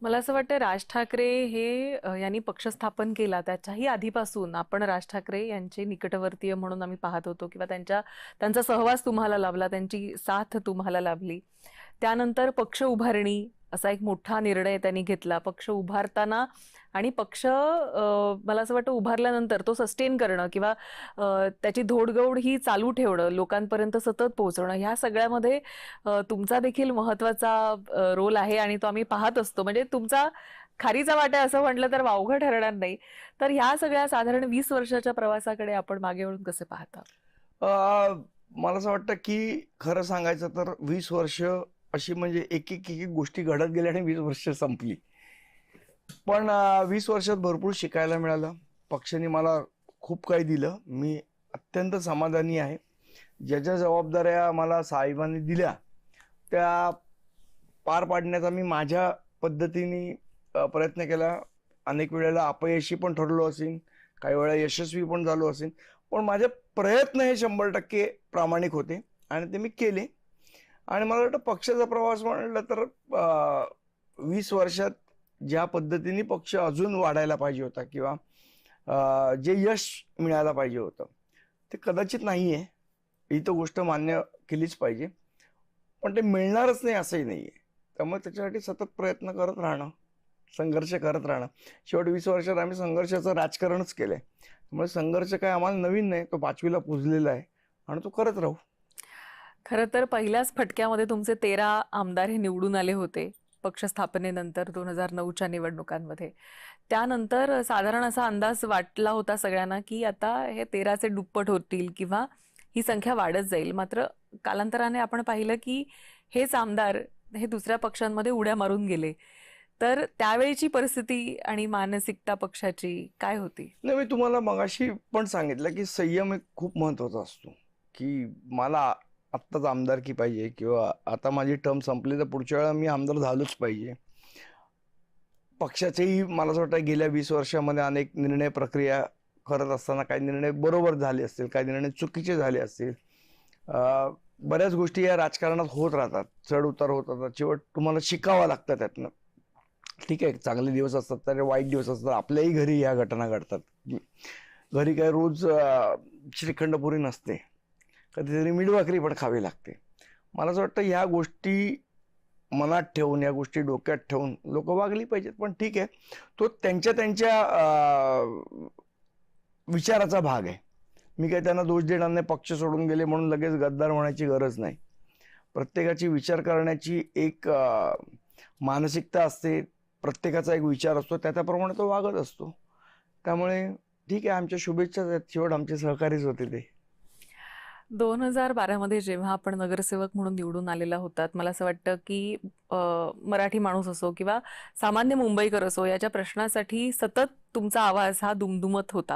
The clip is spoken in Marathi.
मला असं वाटतं राज ठाकरे हे यांनी पक्ष स्थापन केला त्याच्याही आधीपासून आपण राज ठाकरे यांचे निकटवर्तीय म्हणून आम्ही पाहत होतो किंवा त्यांचा सहवास तुम्हाला लाभला, त्यांची साथ तुम्हाला लाभली. त्यानंतर पक्ष उभारणी असा एक मोठा निर्णय त्यांनी घेतला. पक्ष उभारताना आणि पक्ष मला असं वाटतं उभारल्यानंतर तो सस्टेन करणं किंवा त्याची धोडगौड ही चालू ठेवणं, लोकांपर्यंत सतत पोहोचवणं, ह्या सगळ्यामध्ये तुमचा देखील महत्वाचा रोल आहे आणि तो आम्ही पाहत असतो. म्हणजे तुमचा खारीचा वाटा असं म्हटलं तर वावगं ठरणार नाही. तर ह्या सगळ्या साधारण 20 वर्षाच्या प्रवासाकडे आपण मागे वळून कसे पाहता? अ, मला असं वाटतं की खरं सांगायचं तर 20 वर्ष अशी म्हणजे एक गोष्टी घडत गेल्या आणि 20 वर्ष संपली. पण 20 वर्षात भरपूर शिकायला मिळालं. पक्षाने मला खूप काही दिलं. मी अत्यंत समाधानी आहे. ज्या ज्या जबाबदाऱ्या मला साहेबांनी दिल्या त्या पार पाडण्याचा मी माझ्या पद्धतीने प्रयत्न केला. अनेक वेळेला अपयशी पण ठरलो असेन, काही वेळा यशस्वी पण झालो असेन. पण माझे प्रयत्न हे 100% प्रामाणिक होते आणि ते मी केले. आणि मला वाटतं पक्षाचा प्रवास म्हटलं तर 20 वर्षात ज्या पद्धतीने पक्ष अजून वाढायला पाहिजे होता किंवा जे यश मिळायला पाहिजे होतं ते कदाचित नाही आहे. ही तर गोष्ट मान्य केलीच पाहिजे. पण ते मिळणारच नाही असंही नाही आहे. त्यामुळे त्याच्यासाठी सतत प्रयत्न करत राहणं, संघर्ष करत राहणं. शेवट 20 वर्षात आम्ही संघर्षाचं राजकारणच केलं आहे. त्यामुळे संघर्ष काय आम्हाला नवीन नाही, तो 5वीला पुजलेला आहे आणि तो करत राहू. खरं तर पहिल्याच फटक्यामध्ये तुमचे 13 आमदार हे निवडून आले होते पक्ष स्थापनेनंतर 2009च्या निवडणुकांमध्ये. त्यानंतर साधारण असा अंदाज वाटला होता सगळ्यांना की आता हे 13चे दुप्पट होतील किंवा ही संख्या वाढत जाईल. मात्र कालांतराने आपण पाहिलं की हेच आमदार हे दुसऱ्या पक्षांमध्ये उड्या मारून गेले. तर त्यावेळीची परिस्थिती आणि मानसिकता पक्षाची काय होती? नाही, मी तुम्हाला मगाशी पण सांगितलं की संयम एक खूप महत्त्वाचा असतो. की मला आत्ताच आमदारकी पाहिजे किंवा आता माझी टर्म संपली तर पुढच्या वेळेला मी आमदार झालोच पाहिजे. पक्षाचेही मला असं वाटतं गेल्या 20 वर्षामध्ये अनेक निर्णय प्रक्रिया करत असताना काही निर्णय बरोबर झाले असतील, काही निर्णय चुकीचे झाले असतील. बऱ्याच गोष्टी या राजकारणात होत राहतात, चढ उतार होत राहतात. शेवट तुम्हाला शिकावं लागतं त्यातनं. ठीक आहे, चांगले दिवस असतात तर वाईट दिवस असतात. आपल्याही घरी या घटना घडतात. घरी काय रोज श्रीखंडपुरी नसते, कधीतरी मीठ पण खावी लागते. मला असं वाटतं ह्या गोष्टी मनात ठेवून, या गोष्टी डोक्यात ठेवून लोक वागली पाहिजेत. पण ठीक आहे, तो त्यांच्या त्यांच्या विचाराचा भाग आहे. मी काही त्यांना दोष देणार नाही. पक्ष सोडून गेले म्हणून लगेच गद्दार होण्याची गरज नाही. प्रत्येकाची विचार करण्याची एक मानसिकता असते, प्रत्येकाचा एक विचार असतो, त्याप्रमाणे तो वागत असतो. त्यामुळे ठीक आहे, आमच्या शुभेच्छा आहेत. शेवट आमचे सहकारीच होते ते. 2012 मध्ये जेव्हा आपण नगरसेवक म्हणून निवडून आलेला होतात, मला असं वाटतं की मराठी माणूस असो किंवा सामान्य मुंबईकर असो, याच्या प्रश्नासाठी सतत तुमचा आवाज हा दुमदुमत होता.